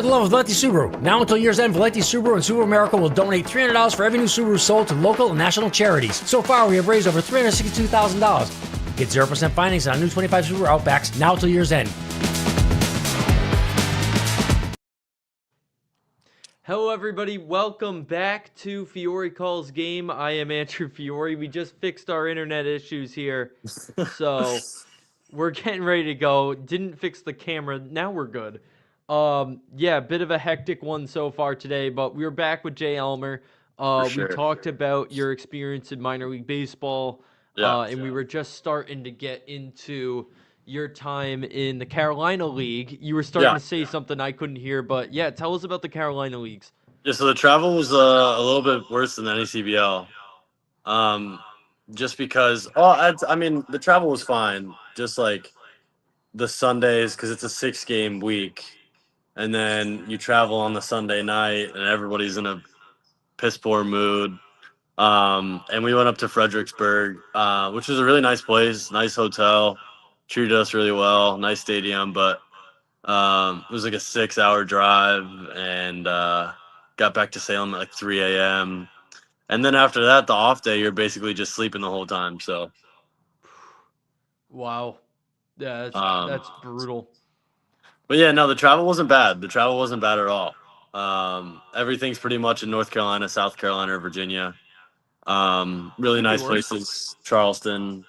Spread the love with Valenti Subaru. Now until year's end, Valenti Subaru and Subaru America will donate $300 for every new Subaru sold to local and national charities. So far, we have raised over $362,000. Get 0% financing on new 25 Subaru Outbacks now until year's end. Hello, everybody. Welcome back to Fiore Calls Game. I am Andrew Fiore. We just fixed our internet issues here, so we're getting ready to go. Didn't fix the camera. Now we're good. Yeah, bit of a hectic one so far today, but we're back with Jay Allmer. We talked about your experience in minor league baseball, and we were just starting to get into your time in the Carolina League. You were starting to say something I couldn't hear, but yeah, tell us about the Carolina Leagues. Yeah, so the travel was a little bit worse than any CBL. Just because, I mean, the travel was fine. Just like the Sundays, because it's a 6-game week, and then you travel on the Sunday night, and everybody's in a piss poor mood. And we went up to Fredericksburg, which was a really nice place, nice hotel, treated us really well, nice stadium, but it was like a 6-hour drive, and got back to Salem at like 3 a.m. And then after that, the off day, you're basically just sleeping the whole time. So, Wow, yeah, that's brutal. but yeah, no, the travel wasn't bad. The travel wasn't bad at all. Everything's pretty much in North Carolina, South Carolina, or Virginia. Really nice places. Charleston.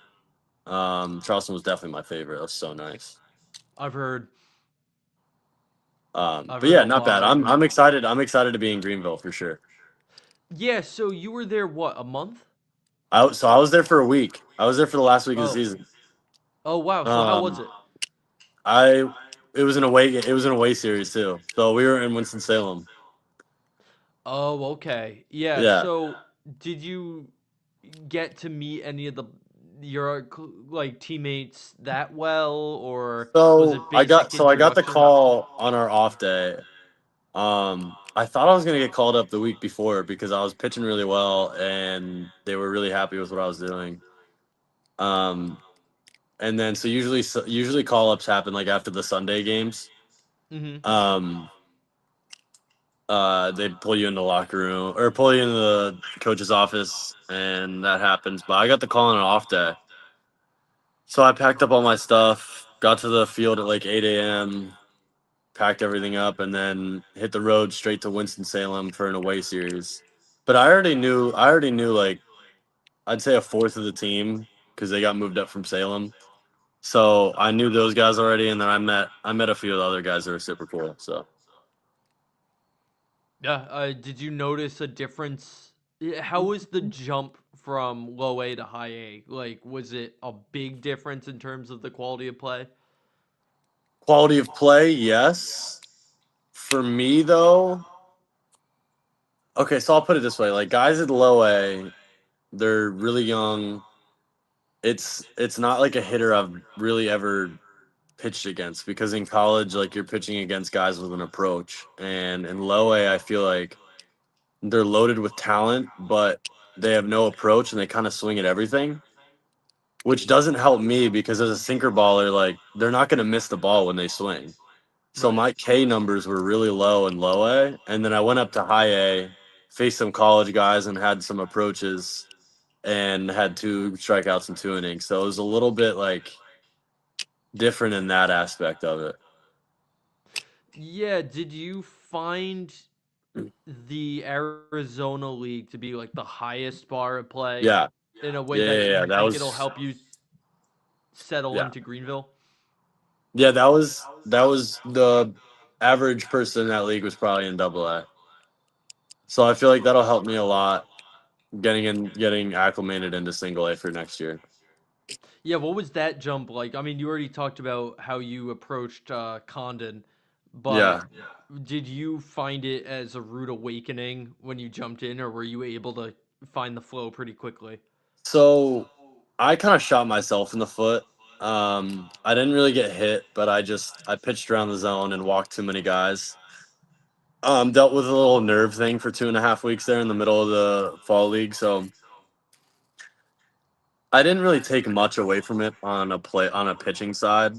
Charleston was definitely my favorite. It was so nice. I've heard. But yeah, not bad. I'm excited. I'm excited to be in Greenville for sure. Yeah, so you were there, what, a month? I was there for a week. I was there for the last week of the season. Oh, wow. So how was it? It was an away series too. So we were in Winston-Salem. Oh, okay. Yeah. So did you get to meet any of your like teammates that well, or was it I got the introduction? call on our off day. I thought I was gonna get called up the week before because I was pitching really well and they were really happy with what I was doing. And then so usually call ups happen like after the Sunday games. Mm-hmm. They pull you in the locker room or pull you into the coach's office, and that happens. But I got the call on an off day. So I packed up all my stuff, got to the field at like 8 a.m., packed everything up, and then hit the road straight to Winston-Salem for an away series. But I already knew like I'd say a fourth of the team because they got moved up from Salem. So I knew those guys already, and then I met a few of the other guys that were super cool. So Yeah. Did you notice a difference? How was the jump from low A to high A? Like, was it a big difference in terms of the quality of play? quality of play, yes. For me though, okay, so I'll put it this way: like guys at low A, they're really young. It's not like a hitter I've really ever pitched against because in college, like you're pitching against guys with an approach, and in low A, I feel like they're loaded with talent, but they have no approach and they kind of swing at everything, which doesn't help me because as a sinker baller, like they're not going to miss the ball when they swing. So my K numbers were really low in low A, and then I went up to high A, faced some college guys, and had some approaches, and had 2 strikeouts in 2 innings. So it was a little bit like different in that aspect of it. Yeah. Did you find the Arizona League to be like the higgest bar of play Yeah, in a way that you That think it'll was help you settle yeah, into Greenville? yeah. That was the average person in that league was probably in Double A. So I feel like that'll help me a lot getting acclimated into Single A for next year. Yeah, what was that jump like? I mean, you already talked about how you approached Condon, Yeah. but did you find it as a rude awakening when you jumped in, or were you able to find the flow pretty quickly? So I kind of shot myself in the foot. I didn't really get hit, but I pitched around the zone and walked too many guys. Dealt with a little nerve thing for 2.5 weeks there in the middle of the fall league, so I didn't really take much away from it on a pitching side.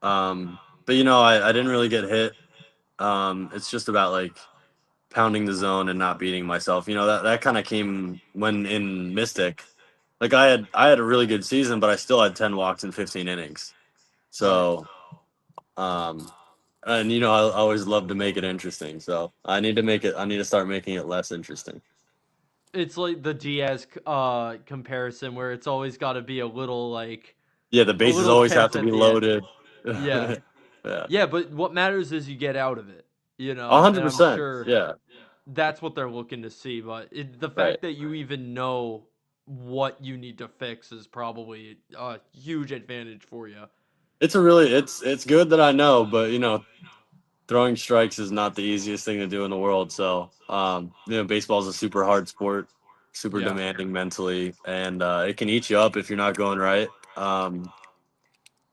But I didn't really get hit. It's just about like pounding the zone and not beating myself. That kind of came when in Mystic. Like I had a really good season, but I still had 10 walks in 15 innings. Right. So, um, and I always love to make it interesting. So I need to make it. I need to start making it less interesting. It's like the Diaz comparison where it's always got to be a little like Yeah, the a bases little always have tense to at be the end. loaded. Yeah. Yeah, Yeah, but what matters is you get out of it, a and hundred I'm percent. sure Yeah, that's what they're looking to see. But the right. fact that you even know what you need to fix is probably a huge advantage for you. It's good that I know, but throwing strikes is not the easiest thing to do in the world. So, baseball is a super hard sport, super Yeah. demanding mentally, and it can eat you up if you're not going right.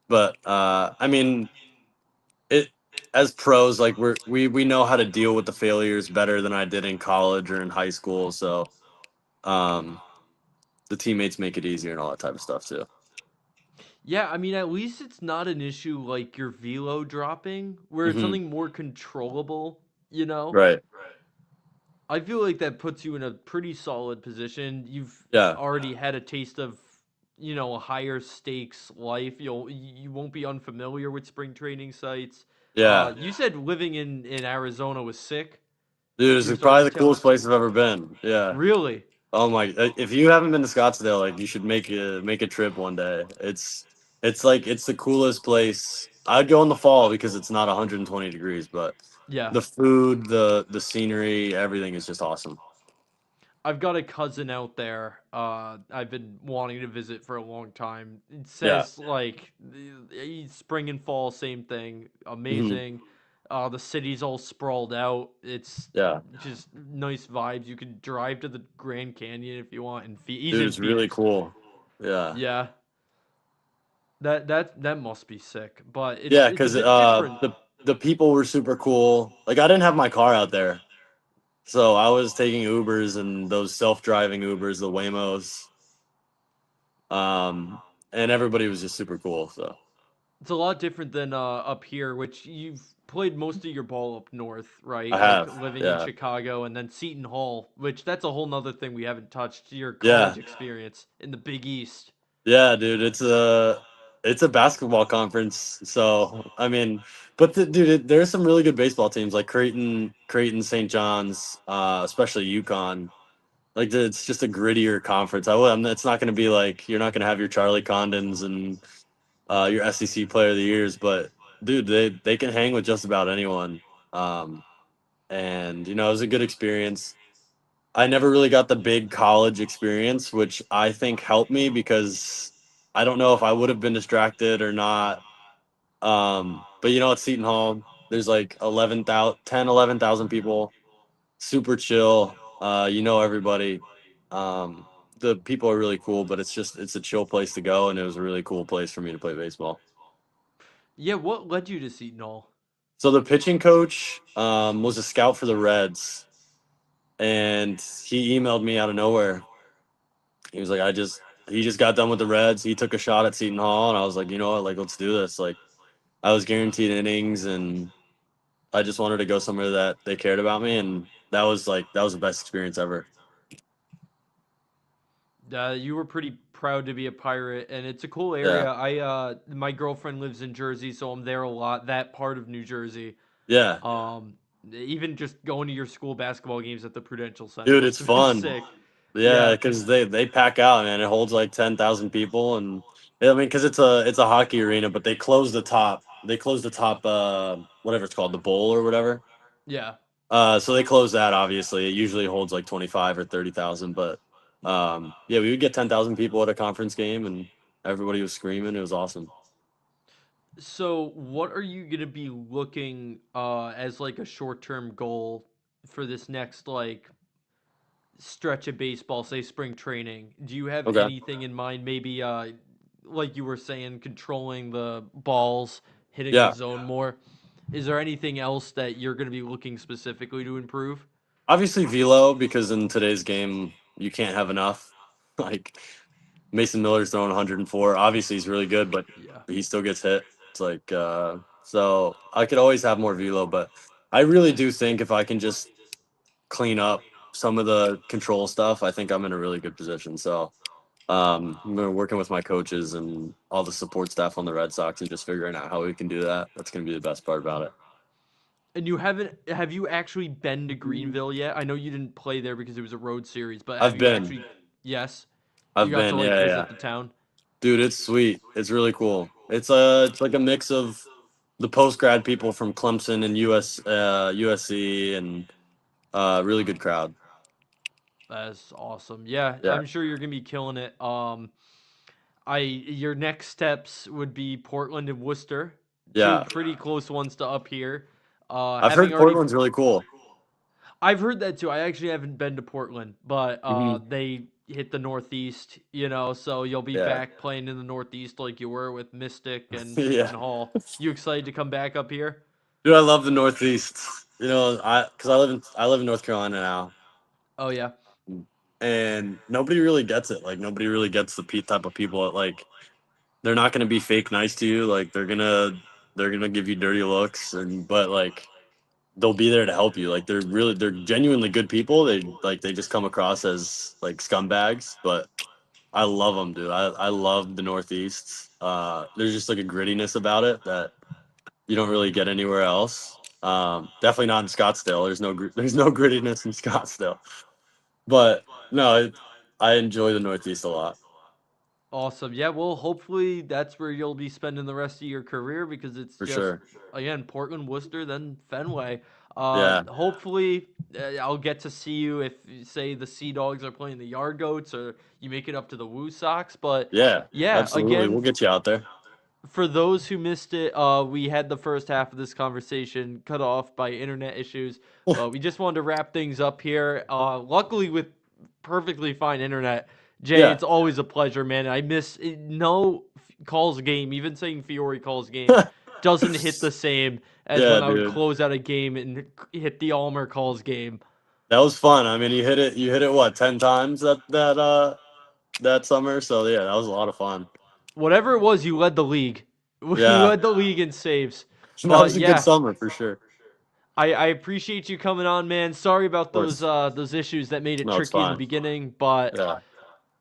But I mean, it as pros, like we know how to deal with the failures better than I did in college or in high school. So, um, the teammates make it easier and all that type of stuff too. Yeah, I mean, at least it's not an issue like your velo dropping, where it's Hmm. something more controllable. Right. I feel like that puts you in a pretty solid position. You've Yeah. already had a taste of, a higher stakes life. You won't be unfamiliar with spring training sites. Yeah. You said living in Arizona was sick. Dude, You it's was probably the telling coolest place I've ever been. Yeah. really. Oh my! If you haven't been to Scottsdale, like you should make a trip one day. It's the coolest place. I'd go in the fall because it's not 120 degrees, but Yeah. the food, the scenery, everything is just awesome. I've got a cousin out there. I've been wanting to visit for a long time. It Yeah. says like spring and fall, same thing. Hmm. Amazing. The city's all sprawled out. It's Yeah, just nice vibes. You could drive to the Grand Canyon if you want. And he's dude, in it's really Phoenix. cool. Yeah, Yeah, that must be sick. But it's yeah, it's a because bit different. the people were super cool. Like I didn't have my car out there, so I was taking Ubers and those self-driving Ubers, the Waymos. Um, and everybody was just super cool. So It's a lot different than up here, which you've played most of your ball up north, I right? Like have, living in yeah, Chicago and then Seton Hall, which that's a whole nother thing we haven't touched. Your yeah, college experience in the Big East. yeah, dude. It's a basketball conference. So I mean, but dude, there's some really good baseball teams like Creighton, St. John's, especially UConn. Like it's just a grittier conference. It's not going to be like you're not going to have your Charlie Condons and your SEC Player of the Years, but dude, they can hang with just about anyone. Um, and it was a good experience. I never really got the big college experience, which I think helped me because I don't know if I would have been distracted or not. But at Seton Hall, there's like 11,000 people, super chill. Everybody. Um, the people are really cool, but it's a chill place to go, and it was a really cool place for me to play baseball. Yeah, what led you to Seton Hall? So the pitching coach was a scout for the Reds, and he emailed me out of nowhere. He was like, he just got done with the Reds. He took a shot at Seton Hall, and I was like, you know what, like let's do this. Like I was guaranteed innings, and I just wanted to go somewhere that they cared about me, and that was the best experience ever. You were pretty proud to be a pirate, and it's a cool Yeah, area. My girlfriend lives in Jersey, so I'm there a lot. That part of New Jersey. yeah, Um, Even just going to your school basketball games at the Prudential Center dude, must it's have been fun. sick. Yeah, Yeah, because they pack out, man. It holds like 10,000 people, and yeah, I mean, because it's a hockey arena, but they close the top. They close the top, whatever it's called, the bowl or whatever. yeah. So they close that. Obviously, it usually holds like 25 or 30,000, but yeah, we would get 10,000 people at a conference game, and everybody was screaming. It was awesome. So, what are you gonna be looking as like a short-term goal for this next like stretch of baseball, say spring training? Do you have Okay. anything in mind? Maybe like you were saying, controlling the balls, hitting the Yeah. zone more. Is there anything else that you're gonna be looking specifically to improve? Obviously, velo because in today's game you can't have enough. Like Mason Miller's throwing 104. Obviously, he's really good, but Yeah. he still gets hit. It's like so I could always have more velo, but I really do think if I can just clean up some of the control stuff, I think I'm in a really good position. So I'm working with my coaches and all the support staff on the Red Sox and just figuring out how we can do that. That's going to be the best part about it. And have you actually been to Greenville yet? I know you didn't play there because it was a road series, but have I've you been. actually? Yes, you I've got to been. like Yeah, visit yeah. the town. Dude, it's sweet. It's really cool. It's like a mix of the post grad people from Clemson and USC and really good crowd. That's awesome. Yeah, Yeah. I'm sure you're gonna be killing it. Your next steps would be Portland and Worcester, two Yeah. pretty close ones to up here. I've Having heard already, Portland's really cool. I've heard that too. I actually haven't been to Portland, but Hmm. they hit the Northeast, you know, so you'll be Yeah. back playing in the Northeast like you were with Mystic Yeah. and Hall. You excited to come back up here? Dude, I love the Northeast. You know, because I live in North Carolina now, Oh yeah. and nobody really gets it. Like nobody really gets the type of people that like they're not gonna be fake nice to you. Like they're gonna give you dirty looks, and but like they'll be there to help you. Like they're genuinely good people. They just come across as like scumbags, but I love them, dude. I love the Northeast. There's just like a grittiness about it that you don't really get anywhere else. Definitely not in Scottsdale. There's no grittiness in Scottsdale. But no, I enjoy the Northeast a lot Awesome. Yeah, well, hopefully that's where you'll be spending the rest of your career because it's for just sure. again Portland, Worcester, then Fenway. Yeah, Hopefully I'll get to see you if say the Sea Dogs are playing the Yard Goats or you make it up to the Woo Sox. But yeah, yeah, absolutely. We'll again, get you out there for those who missed it, we had the first half of this conversation cut off by internet issues, but we just wanted to wrap things up here. Luckily, with perfectly fine internet, Jay, Yeah, it's always a pleasure, man. I miss no calls game, even saying Fiore calls game doesn't hit the same as yeah, when I would dude. close out a game and hit the Allmer calls game. That was fun. I mean, you hit it. You hit it what 10 times that summer. So yeah, that was a lot of fun. Whatever it was, you led the league. You Yeah, led the league in saves. that But was a good yeah, summer for sure. I appreciate you coming on, man. Sorry about Of course. those issues that made it No, it's tricky in the fine. beginning, but Yeah,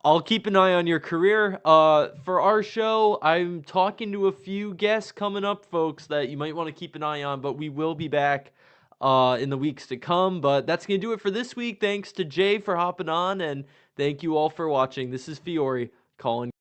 I'll keep an eye on your career. For our show, I'm talking to a few guests coming up, folks, that you might want to keep an eye on, but we will be back in the weeks to come. But that's gonna do it for this week. Thanks to Jay for hopping on, and thank you all for watching. This is Fiore calling.